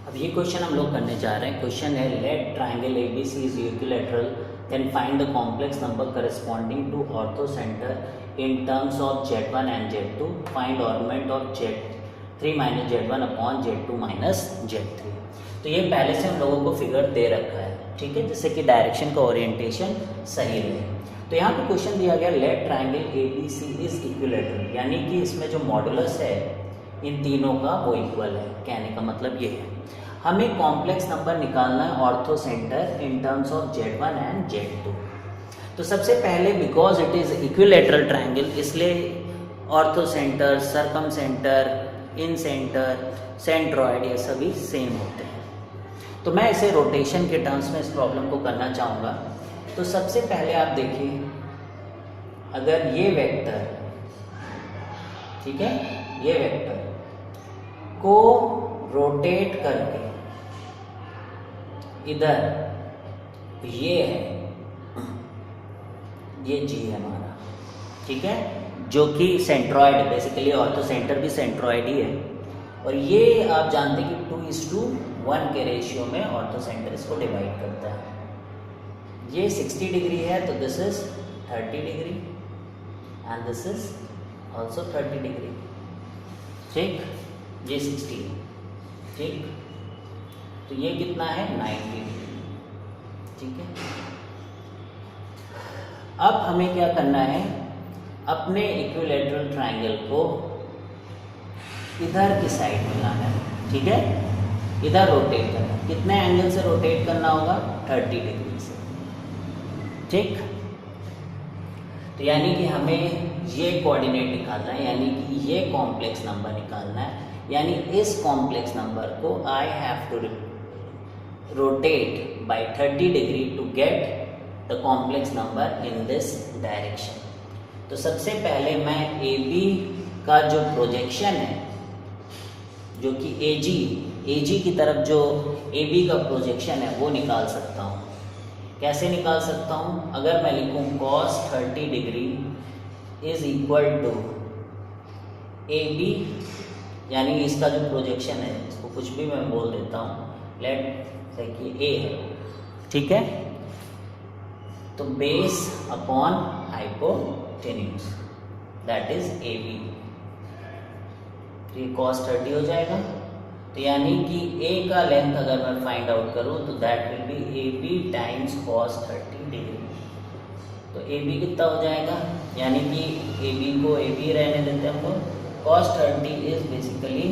अब ये क्वेश्चन हम लोग करने जा रहे हैं। क्वेश्चन है let triangle ABC is equilateral, then find the complex number corresponding to orthocentre in terms of Z1 and Z2, find argument of Z3 minus Z1 upon Z2 minus Z3। तो ये पहले से हम लोगों को figure दे रखा है, ठीक है, जिससे कि डायरेक्शन का ओरिएंटेशन सही रहे। तो यहाँ पे क्वेश्चन दिया गया let triangle ABC is equilateral, यानी कि इसमें जो मॉडुलस है इन तीनों का वो इक्वल है। कहने का मतलब ये है हमें कॉम्प्लेक्स नंबर निकालना है ortho centre in terms of Z1 and Z2। तो सबसे पहले because it is equilateral triangle, इसलिए ऑर्थो सेंटर, सर्कम सेंटर, इन सेंटर, सेंट्रॉइड ये सभी सेम होते हैं। तो मैं इसे रोटेशन के टर्म्स में इस प्रॉब्लम को करना चाहूँगा। तो सबसे पहले आप देखिए, अगर ये वेक्टर, ठीक है, ये वेक्टर को रोटेट करके इधर, ये है, ये जी है हमारा, ठीक है, जो कि सेंट्रॉइड है, बेसिकली ऑर्थो सेंटर भी सेंट्रॉइड ही है। और ये आप जानते हैं कि 2:1 के रेशियो में ऑर्थो सेंटर इसको डिवाइड करता है। ये 60 डिग्री है तो this is 30 degree and this is also 30 degree, ठीक, ये 60, ठीक, तो ये कितना है 90 डिग्री, ठीक है। अब हमें क्या करना है, अपने इक्विलेटरल ट्रायंगल को इधर की साइड में लाना है, ठीक है, इधर रोटेट करना है। कितने एंगल से रोटेट करना होगा, 30 डिग्री से, ठीक। तो यानी कि हमें ये कोऑर्डिनेट निकालना है, यानी कि ये कॉम्प्लेक्स नंबर निकालना है, यानी इस कॉम्प्लेक्स नंबर को I have to rotate by 30 degree to get the complex number in this direction. तो सबसे पहले मैं AB का जो प्रोजेक्शन है, जो कि AG की तरफ जो AB का प्रोजेक्शन है वो निकाल सकता हूँ। कैसे निकाल सकता हूँ, अगर मैं लिखूँ cos 30 degree is equal to AB, यानी इसका जो प्रोजेक्शन है, इसको कुछ भी मैं बोल देता हूँ, लेट से कि A है, ठीक है, तो base upon hypotenuse that is AB। तो ये cos 30 हो जाएगा तो यानी कि ए का लेंथ अगर मैं फाइंड आउट करूँ तो that will be A B times cos 30 degree. तो ए बी कितना हो जाएगा, यानी कि ए बी को ए बी रहने देते हैं हम लोग, cos 30 इज बेसिकली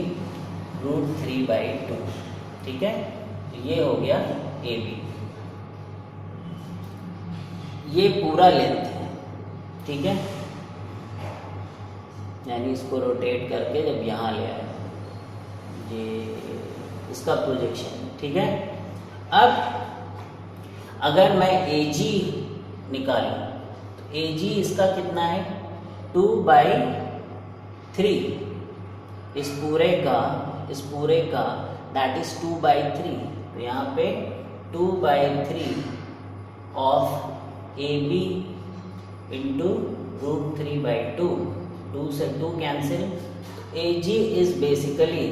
√3/2। ठीक है, तो ये हो गया ए बी, ये पूरा लेंथ है। ठीक है, यानी इसको रोटेट करके जब यहाँ ले आए, ये इसका प्रोजेक्शन है। ठीक है, अब अगर मैं ए जी निकालूं तो ए जी इसका कितना है 2/3, इस पूरे का दैट इज 2/3। तो यहाँ पे 2/3 ऑफ ए बी इंटू √3/2, 2 से 2 cancel, A G is basically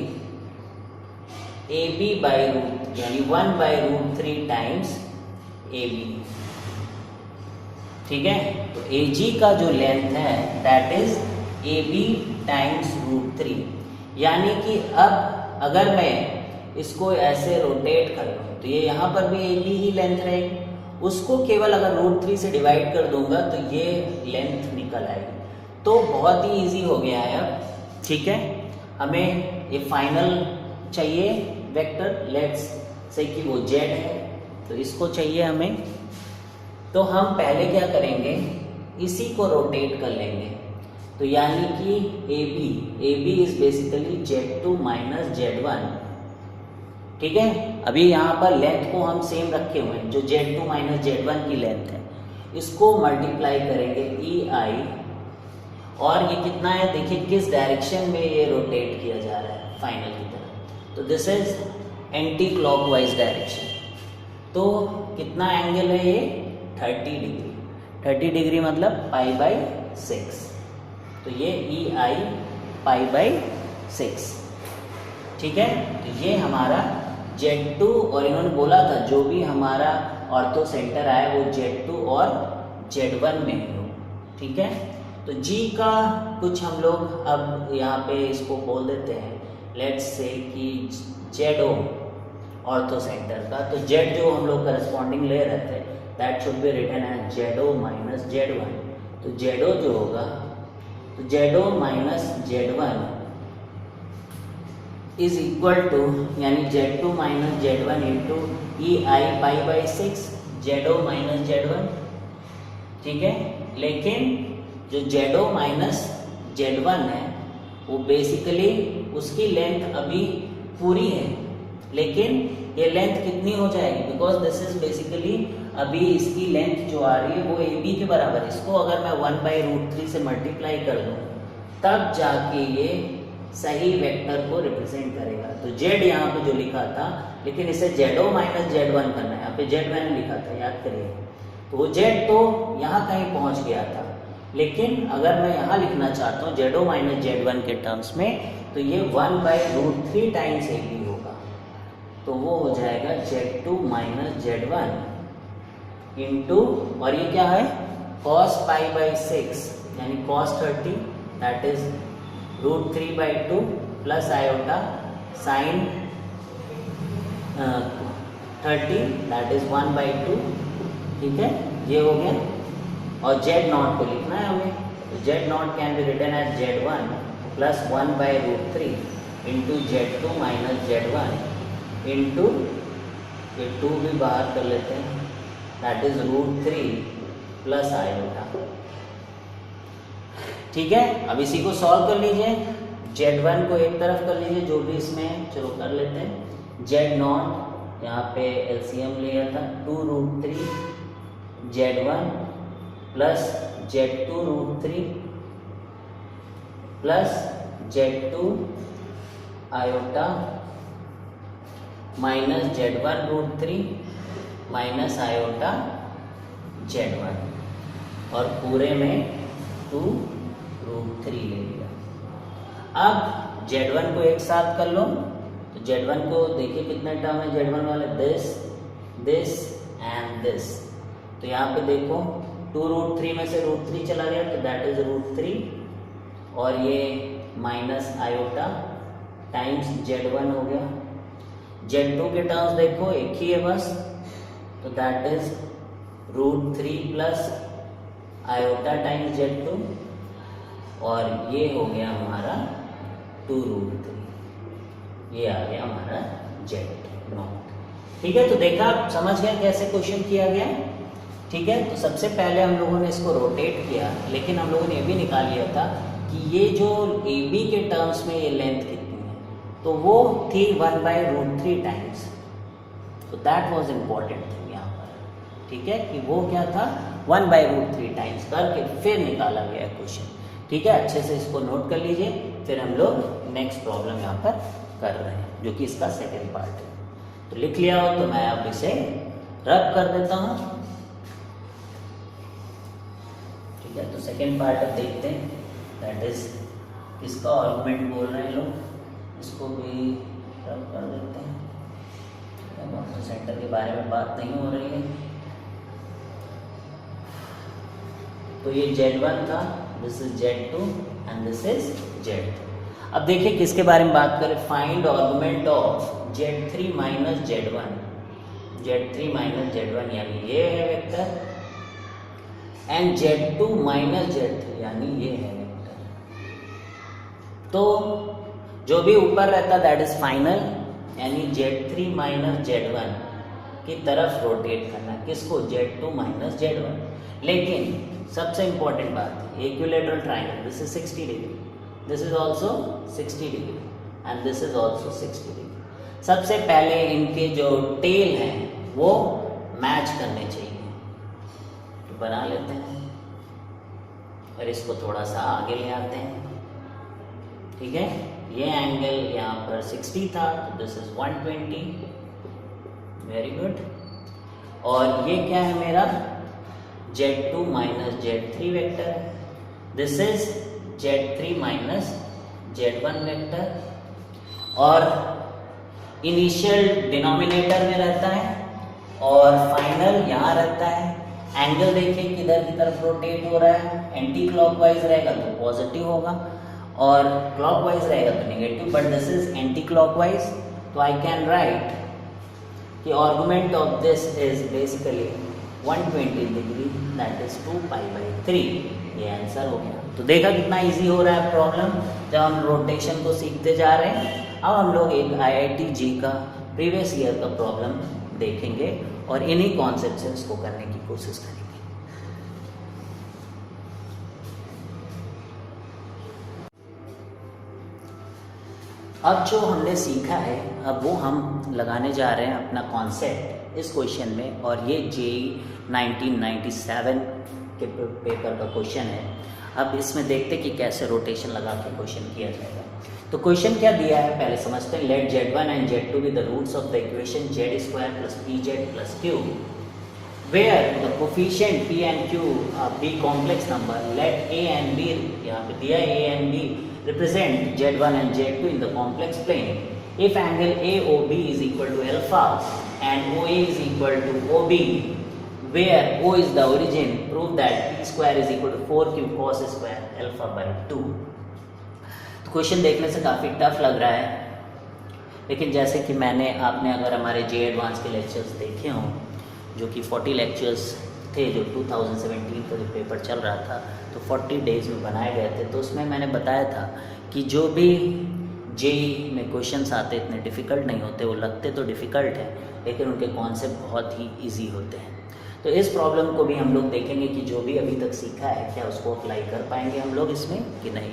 A B by root, यानी 1/√3 टाइम्स ए बी। ठीक है, तो ए जी का जो लेंथ है that is A B times √3। यानी कि अब अगर मैं इसको ऐसे रोटेट कर लूँ तो ये यहाँ पर भी ए बी ही लेंथ रहेगी, उसको केवल अगर √3 से डिवाइड कर दूंगा तो ये लेंथ निकल आएगी। तो बहुत ही इजी हो गया है अब। ठीक है, हमें ये फाइनल चाहिए वेक्टर, लेट्स से कि वो z है, तो इसको चाहिए हमें। तो हम पहले क्या करेंगे, इसी को रोटेट कर लेंगे। तो यानी कि A B is basically Z2 minus Z1। ठीक है, अभी यहाँ पर लेंथ को हम सेम रखे हुए हैं, जो Z2 माइनस Z1 की लेंथ है, इसको मल्टीप्लाई करेंगे EI, और ये कितना है देखिए किस डायरेक्शन में ये रोटेट किया जा रहा है फाइनल की तरफ। तो this is anti clockwise direction. तो कितना एंगल है ये 30 डिग्री, 30 डिग्री मतलब π/6। तो ये EI π/6। ठीक है, तो ये हमारा Z2, और इन्होंने बोला था जो भी हमारा ऑर्थो सेंटर आए वो Z2 और Z1 में ही हो। ठीक है, तो G का कुछ हम लोग अब यहाँ पे इसको बोल देते हैं, लेट्स से कि ZO ऑर्थो सेंटर का। तो Z जो हम लोग करस्पॉन्डिंग ले रहे थे that should be written as ZO minus Z1। तो ZO जो होगा, तो ZO minus Z1 is equal to, यानी Z2 minus Z1 into EI π/6 ZO minus Z1। ठीक है, लेकिन जो ZO माइनस Z1 है वो बेसिकली उसकी लेंथ अभी पूरी है, लेकिन ये लेंथ कितनी हो जाएगी, बिकॉज दिस इज बेसिकली अभी इसकी लेंथ जो आ रही है वो ए बी के बराबर है। इसको अगर मैं 1/√3 से मल्टीप्लाई कर दूँ तब जाके ये सही वेक्टर को रिप्रेजेंट करेगा। तो Z यहाँ पे जो लिखा था, लेकिन इसे ZO माइनस Z1 करना है, यहाँ पे Z मैंने लिखा था, याद करिए। तो वो Z तो यहाँ कहीं पहुँच गया था, लेकिन अगर मैं यहाँ लिखना चाहता हूँ ZO माइनस Z1 के टर्म्स में, तो ये 1/√3 टाइम्स ए बी होगा। तो वो हो जाएगा Z2 माइनस Z1 इंटू, और ये क्या है cos π/6, यानी cos 30 that is √3/2 plus iota sign 30 that is 1/2। ठीक है, ये हो गया। और Z0 को लिखना है हमें, तो Z0 can be written as Z1 plus 1/√3 into Z2 minus Z1 into, ये 2 भी बाहर कर लेते हैं, दैट इज √3 प्लस आयोटा। ठीक है, अब इसी को सॉल्व कर लीजिए। Z1 को एक तरफ कर लीजिए, जो भी इसमें है, चलो कर लेते हैं। Z0 यहाँ पे LCM लिया था 2√3 Z1 plus Z2√3 plus Z2 iota minus Z1√3 minus iota Z1, और पूरे में 2√3 ले लिया। अब Z1 को एक साथ कर लो, तो Z1 को देखिए कितने टर्म है Z1 वाले, दिस एंड दिस। तो यहाँ पे देखो 2√3 में से √3 चला गया, तो दैट इज √3, और ये माइनस आयोटा टाइम्स Z1 हो गया। Z2 के टर्म्स देखो एक ही है बस, तो that is √3 plus iota times Z2, और ये हो गया हमारा 2√3, ये आ गया हमारा Z0। ठीक है, तो देखा, समझ गए कैसे क्वेश्चन किया गया। ठीक है, तो सबसे पहले हम लोगों ने इसको रोटेट किया, लेकिन हम लोगों ने ये भी निकाल लिया था कि ये जो AB के टर्म्स में ये लेंथ कितनी है, तो वो थी 1/√3 टाइम्स, तो दैट वाज इम्पोर्टेंट थिंग यहाँ पर। ठीक है, कि वो क्या था 1/√3 टाइम्स करके फिर निकाला गया क्वेश्चन। ठीक है, अच्छे से इसको नोट कर लीजिए, फिर हम लोग नेक्स्ट प्रॉब्लम यहाँ पर कर रहे हैं, जो कि इसका सेकेंड पार्ट है। तो लिख लिया हो तो मैं अब इसे रब कर देता हूँ। ठीक है, तो सेकेंड पार्ट अब देखते हैं, दैट इज किसका आर्गुमेंट बोल रहे हैं लोग, इसको भी रब कर देते हैं। तो सेंटर के बारे में बात नहीं हो रही है, तो ये Z1 था, this is Z2 and this is Z3। अब देखिए किसके बारे में बात करें, find argument of Z3 minus Z1, Z3 minus Z1 यानी ये है vector, and Z2 minus Z3 यानी ये है वेक्टर। तो जो भी ऊपर रहता दैट इज फाइनल, यानी Z3 माइनस Z1 की तरफ रोटेट करना, किसको, Z2 माइनस Z1। लेकिन सबसे इंपॉर्टेंट बात है, equilateral triangle, this is 60 degree, this is also 60 degree and this is also 60 degree. सबसे पहले इनके जो टेल हैं वो मैच करने चाहिए, तो बना लेते हैं और इसको थोड़ा सा आगे ले आते हैं। ठीक है, ये एंगल यहाँ पर 60 था, तो दिस इज 120, वेरी गुड। और ये क्या है मेरा Z2 माइनस Z3 वेक्टर है, this is Z3 minus Z1 vector, और इनिशियल डिनोमिनेटर में रहता है और फाइनल यहाँ रहता है। एंगल देखिए किधर की तरफ रोटेट हो रहा है, एंटी क्लॉकवाइज रहेगा तो पॉजिटिव होगा और क्लॉकवाइज रहेगा तो negative, but this is anti clockwise, तो आई कैन राइट कि argument of this is basically 120 degree, that is 2π/3। ये आंसर हो गया। तो देखा कितना इजी हो रहा है प्रॉब्लम जब हम रोटेशन को सीखते जा रहे हैं। अब हम लोग एक IIT जी का प्रीवियस ईयर का प्रॉब्लम देखेंगे और इन्हीं कॉन्सेप्ट से इसको करने की कोशिश करेंगे। अब जो हमने सीखा है, अब वो हम लगाने जा रहे हैं अपना कॉन्सेप्ट इस क्वेश्चन में, और ये JEE 1997 के पेपर का क्वेश्चन है। अब इसमें देखते हैं कि कैसे रोटेशन लगा के क्वेश्चन किया जाएगा। तो क्वेश्चन क्या दिया है पहले समझते हैं। Let Z1 and Z2 be the roots of the equation Z² + PZ + Q, where the coefficient P and Q be complex number. Let A and B, यहाँ पे दिया है A and B represent Z1 and Z2 in the complex plane. If angle AOB is equal to alpha and OA is equal to OB, where O is the origin, prove that P² is equal to 4Q cos square alpha/2। तो question देखने से काफ़ी tough लग रहा है, लेकिन जैसे कि आपने अगर हमारे JEE एडवांस के लेक्चर्स देखे हों, जो कि 40 लेक्चर्स थे जो 2017 का जो पेपर चल रहा था, तो 40 डेज़ में बनाए गए थे। तो उसमें मैंने बताया था कि जो भी JEE में क्वेश्चंस आते इतने डिफ़िकल्ट नहीं होते, वो लगते तो डिफ़िकल्ट हैं लेकिन उनके कॉन्सेप्ट बहुत ही ईजी होते हैं। तो इस प्रॉब्लम को भी हम लोग देखेंगे कि जो भी अभी तक सीखा है क्या उसको अप्लाई कर पाएंगे हम लोग इसमें कि नहीं।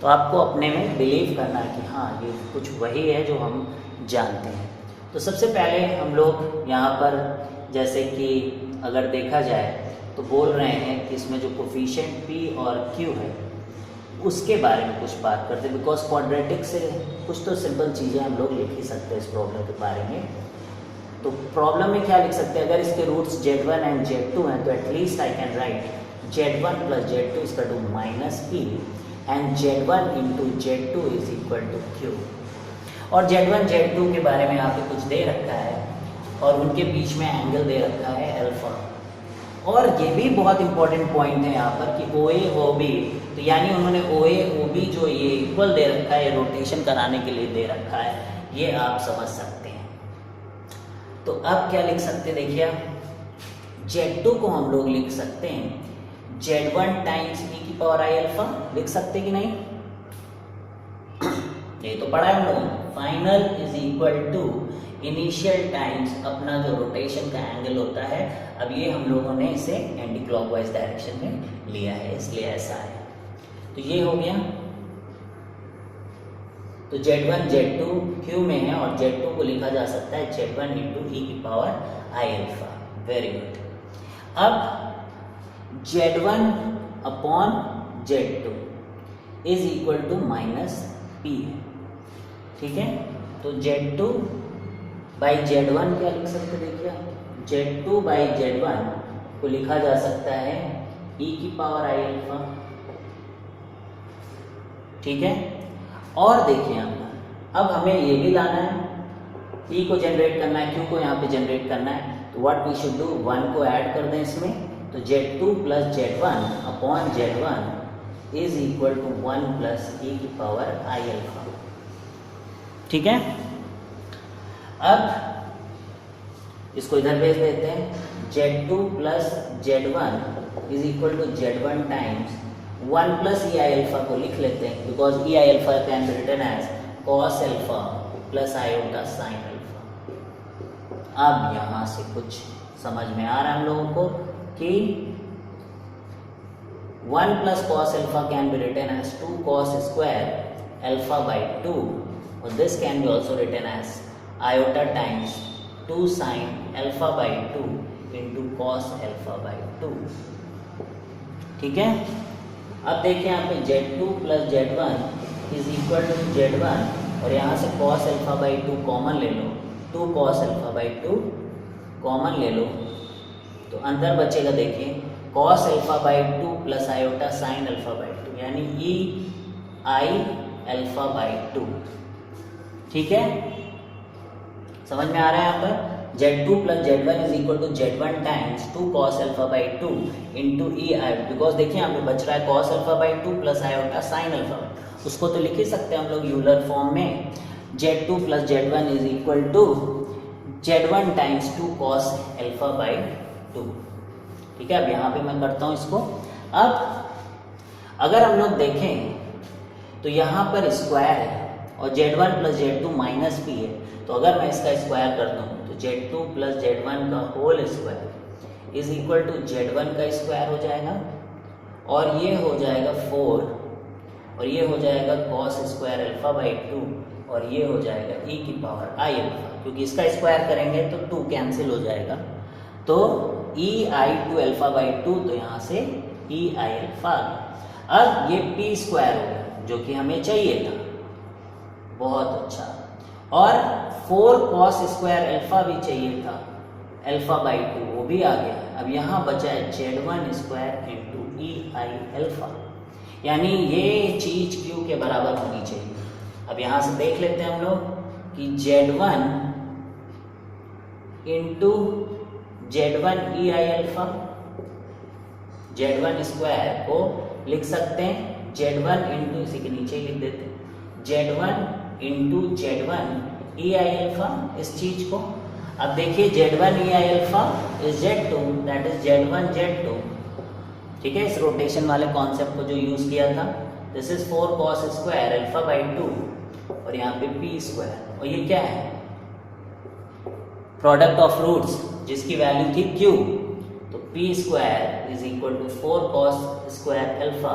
तो आपको अपने में बिलीव करना है कि हाँ ये कुछ वही है जो हम जानते हैं। तो सबसे पहले हम लोग यहाँ पर जैसे कि अगर देखा जाए तो बोल रहे हैं कि इसमें जो कोफिशिएंट P और Q है उसके बारे में कुछ बात करते हैं, बिकॉज क्वाड्रेटिक से कुछ तो सिंपल चीज़ें हम लोग लिख ही सकते हैं इस प्रॉब्लम के बारे में। तो प्रॉब्लम में क्या लिख सकते हैं, अगर इसके रूट्स Z1 एंड Z2 हैं तो at least I can write Z1 + Z2 is equal to -P and Z1 × Z2 is equal to Q। और Z1 Z2 के बारे में यहाँ पे कुछ दे रखा है और उनके बीच में एंगल दे रखा है अल्फा। और ये भी बहुत इंपॉर्टेंट पॉइंट है यहाँ पर कि OA OB, तो यानी उन्होंने OA OB जो ये इक्वल दे रखा है रोटेशन कराने के लिए दे रखा है, ये आप समझ सकते हैं। तो अब क्या लिख सकते, देखिए Z2 को हम लोग लिख सकते हैं Z1 टाइम्स e की पावर i अल्फा, लिख सकते कि नहीं? ये तो पढ़ा है हम लोगों ने। Final is equal to initial times अपना जो रोटेशन का एंगल होता है, अब ये हम लोगों ने इसे एंटी क्लॉकवाइज डायरेक्शन में लिया है, इसलिए ऐसा है। तो ये हो गया। तो Z1 Z2 Q में है और Z2 को लिखा जा सकता है Z1 इंटू ई की power i alpha. Very good. अब Z1 upon Z2 is equal to minus P, ठीक है। तो Z2 बाई Z1 क्या लिख सकते, देखिए Z2 बाई Z1 को लिखा जा सकता है e की पावर i अल्फा, ठीक है। और देखिए अब हमें ये भी लाना है, e को जनरेट करना है, q को यहाँ पे जनरेट करना है। तो व्हाट वी शुड डू, 1 को ऐड कर दें इसमें, तो Z2 plus Z1 upon Z1 is equal to 1 plus e की पावर i अल्फा, ठीक है। अब इसको इधर भेज देते हैं, Z2 plus Z1 is equal to Z1 times 1 plus e i alpha को लिख लेते हैं, because e i alpha can be written as cos alpha plus iota sine alpha. अब यहाँ से कुछ समझ में आ रहा है हम लोगों को कि 1 plus cos alpha can be written as 2 cos square alpha by 2, और this can be also written as iota times 2 sine alpha by 2 into cos alpha by 2, ठीक है। अब देखिए यहाँ पे Z2 plus Z1 is equal to Z1 और यहाँ से cos अल्फा बाई 2 कॉमन ले लो, 2 cos अल्फा बाई 2 कॉमन ले लो, तो अंदर बचेगा देखिए cos alpha by 2 plus iota sine alpha by 2, यानी ई आई अल्फा बाई 2, ठीक है। समझ में आ रहा है यहाँ पर Z2 plus Z1 is equal to Z1 times 2 cos alpha by 2 into e i, because देखिए यहाँ पे बच रहा है cos alpha by 2 plus iota sine alpha, उसको तो लिख ही सकते हैं हम लोग यूलर फॉर्म में, Z2 plus Z1 is equal to Z1 times 2 cos alpha by 2, ठीक है। अब यहाँ पे मैं करता हूँ इसको। अब अगर हम लोग देखें तो यहाँ पर स्क्वायर है और Z1 plus Z2 minus P है, तो अगर मैं इसका स्क्वायर करता हूँ तो Z2 प्लस Z1 का whole square is equal to Z1 का स्क्वायर हो जाएगा, और ये हो जाएगा 4, और ये हो जाएगा cos स्क्वायर अल्फा बाई 2, और ये हो जाएगा e की पावर i अल्फा, क्योंकि इसका स्क्वायर करेंगे तो 2 कैंसिल हो जाएगा, तो e आई 2 अल्फा बाई 2, तो यहाँ से e आई अल्फा। अब ये p स्क्वायर हो गया जो कि हमें चाहिए था, बहुत अच्छा, और 4 cos स्क्वायर अल्फा भी चाहिए था अल्फा बाई 2, वो भी आ गया। अब यहाँ बचा है Z1 square into e i alpha, यानी ये चीज Q के बराबर होनी चाहिए। अब यहाँ से देख लेते हैं हम लोग कि Z1 into Z1 E i alpha, Z1 square को लिख सकते हैं Z1 इंटू, इसी के नीचे ही लिख देते हैं Z1 into Z1 E i alpha, इस चीज को। अब देखिए Z1 E i alpha is Z2, that is Z1 Z2, ठीक है। इस रोटेशन वाले कॉन्सेप्ट को जो यूज किया था, this is 4 cos square alpha by 2, और यहाँ पे p स्क्वायर, और ये क्या है, प्रोडक्ट ऑफ रूट्स जिसकी वैल्यू थी q, तो p square is equal to 4 cos square alpha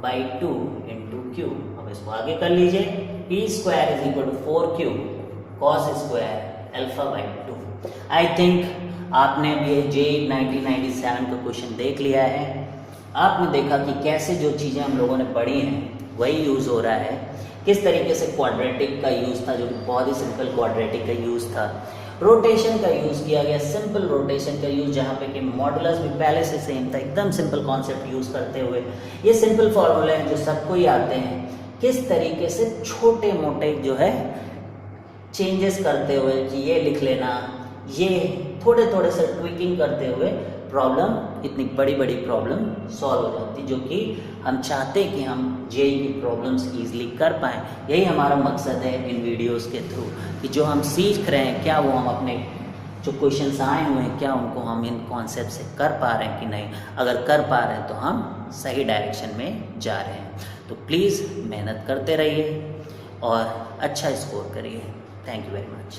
by 2 into q। अब इसको आगे कर लीजिए, p square is equal to 4q cos square alpha by 2। I think आपने भी JEE 1997 का क्वेश्चन देख लिया है, आपने देखा कि कैसे जो चीज़ें हम लोगों ने पढ़ी हैं वही यूज़ हो रहा है, किस तरीके से क्वाड्रेटिक का यूज़ था जो बहुत ही सिंपल क्वाड्रेटिक का यूज़ था, रोटेशन का यूज़ किया गया, सिंपल रोटेशन का यूज़, जहाँ पे कि मॉडुलस भी पहले से सेम था, एकदम सिंपल कॉन्सेप्ट यूज़ करते हुए ये सिंपल फॉर्मूले हैं जो सबको ही आते हैं, किस तरीके से छोटे मोटे जो है चेंजेस करते हुए कि ये लिख लेना, ये थोड़े थोड़े से ट्विकिंग करते हुए प्रॉब्लम, इतनी बड़ी बड़ी प्रॉब्लम सॉल्व हो जाती, जो कि हम चाहते हैं कि हम JEE की प्रॉब्लम्स ईजिली कर पाएँ। यही हमारा मकसद है इन वीडियोस के थ्रू, कि जो हम सीख रहे हैं क्या वो हम अपने जो क्वेश्चंस आए हुए हैं क्या उनको हम इन कॉन्सेप्ट से कर पा रहे हैं कि नहीं, अगर कर पा रहे हैं तो हम सही डायरेक्शन में जा रहे हैं। तो प्लीज़ मेहनत करते रहिए और अच्छा स्कोर करिए। Thank you very much.